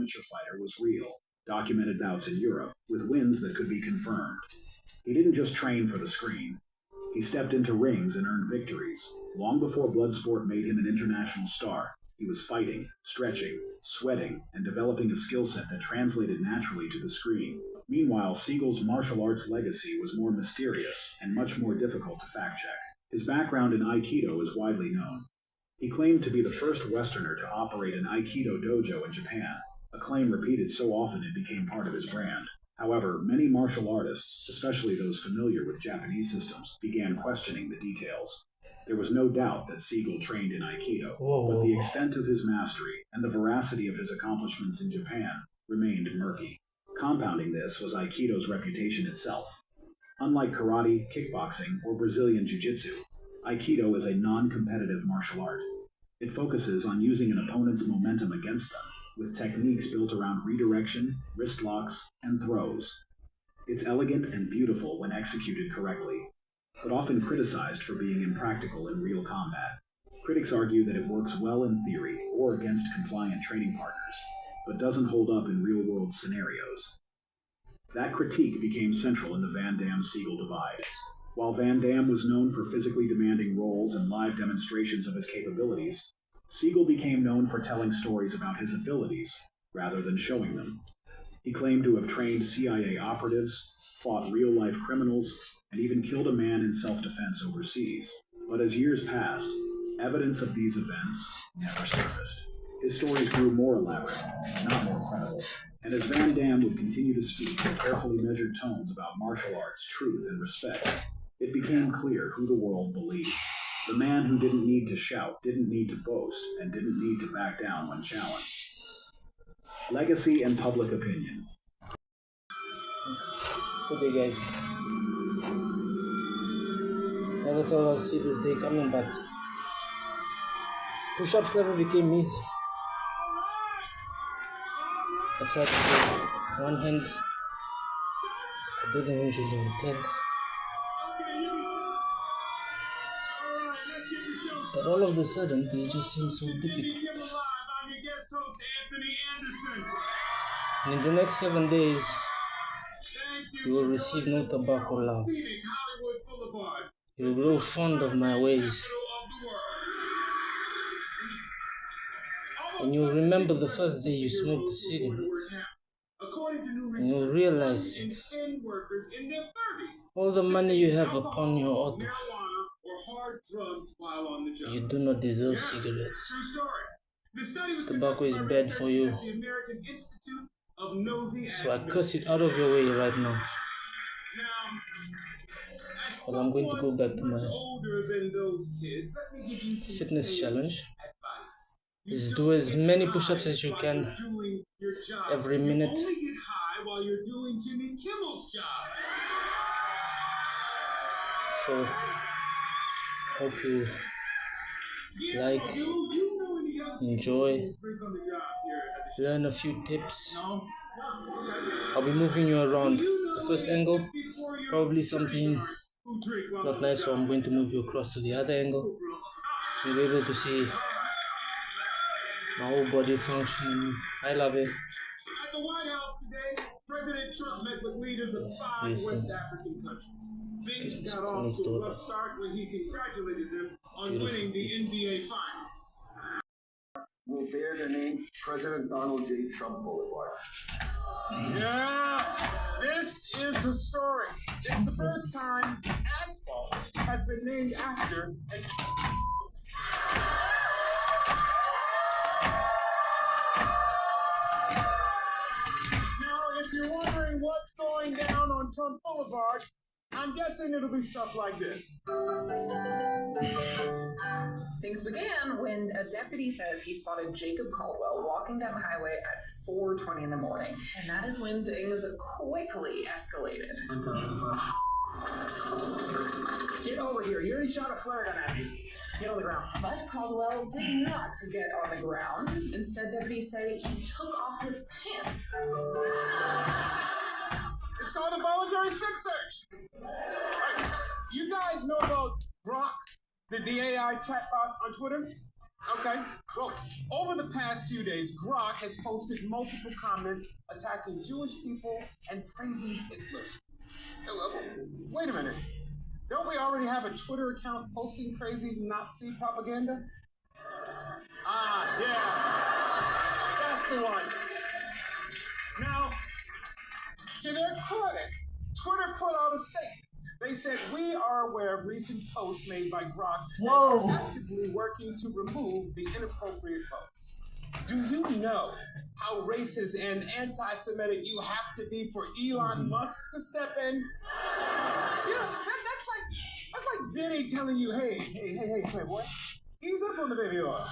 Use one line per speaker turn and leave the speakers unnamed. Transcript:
amateur fighter was real, documented bouts in Europe, with wins that could be confirmed. He didn't just train for the screen. He stepped into rings and earned victories. Long before Bloodsport made him an international star, he was fighting, stretching, sweating, and developing a skill set that translated naturally to the screen. Meanwhile, Siegel's martial arts legacy was more mysterious and much more difficult to fact check. His background in Aikido is widely known. He claimed to be the first Westerner to operate an Aikido dojo in Japan, a claim repeated so often it became part of his brand. However, many martial artists, especially those familiar with Japanese systems, began questioning the details. There was no doubt that Siegel trained in Aikido, but the extent of his mastery and the veracity of his accomplishments in Japan remained murky. Compounding this was Aikido's reputation itself. Unlike karate, kickboxing, or Brazilian jiu-jitsu, Aikido is a non-competitive martial art. It focuses on using an opponent's momentum against them, with techniques built around redirection, wrist locks, and throws. It's elegant and beautiful when executed correctly, but often criticized for being impractical in real combat. Critics argue that it works well in theory or against compliant training partners, but doesn't hold up in real-world scenarios. That critique became central in the Van Damme-Siegel divide. While Van Damme was known for physically demanding roles and live demonstrations of his capabilities, Siegel became known for telling stories about his abilities, rather than showing them. He claimed to have trained CIA operatives, fought real-life criminals, and even killed a man in self-defense overseas. But as years passed, evidence of these events never surfaced. His stories grew more elaborate, not more credible. And as Van Damme would continue to speak in carefully measured tones about martial arts, truth, and respect, it became clear who the world believed. The man who didn't need to shout, didn't need to boast, and didn't need to back down when challenged. Legacy and public opinion.
Okay guys, never thought I'd see this day coming, but push-ups never became easy. I tried to do one hand, I didn't usually intend. But all of a sudden, they just seem so difficult. And in the next 7 days, you will receive no tobacco love. You will grow fond of my ways. And you'll remember the first day you smoked a cigarette. And you'll realize that all the money you have upon your auto, you do not deserve cigarettes. Tobacco is bad for you. So I curse it out of your way right now. But I'm going to go back to my fitness challenge. Is do as many push-ups as you can every minute. So hope you like, enjoy, learn a few tips. I'll be moving you around. The first angle, probably something not nice, so I'm going to move you across to the other angle. You'll be able to see my whole body functioning. I love it.
At the White House today, President Trump met with leaders of 5 West African countries. Things got off to a rough start when he congratulated them on winning the NBA Finals.
Will bear the name President Donald J. Trump Boulevard.
Yeah, this is the story. It's the first time asphalt has been named after an If you're wondering what's going down on Trump Boulevard, I'm guessing it'll be stuff like this.
Things began when a deputy says he spotted Jacob Caldwell walking down the highway at 4:20 in the morning. And that is when things quickly escalated.
Get over here. You already shot a flare gun at me. Get on the ground.
But Caldwell did not get on the ground. Instead, deputies say he took off his pants.
It's called a voluntary strip search. Right. You guys know about Grok, the AI chatbot on Twitter? Okay. Well, over the past few days, Grok has posted multiple comments attacking Jewish people and praising Hitler. Wait a minute. Don't we already have a Twitter account posting crazy Nazi propaganda? Ah, yeah. That's the one. Now, to their credit, Twitter put out a statement. They said, we are aware of recent posts made by Grok and are actively working to remove the inappropriate posts. Do you know how racist and anti-Semitic you have to be for Elon Musk to step in? Yeah, that's like Diddy telling you, hey, Playboy, ease up on the baby oil.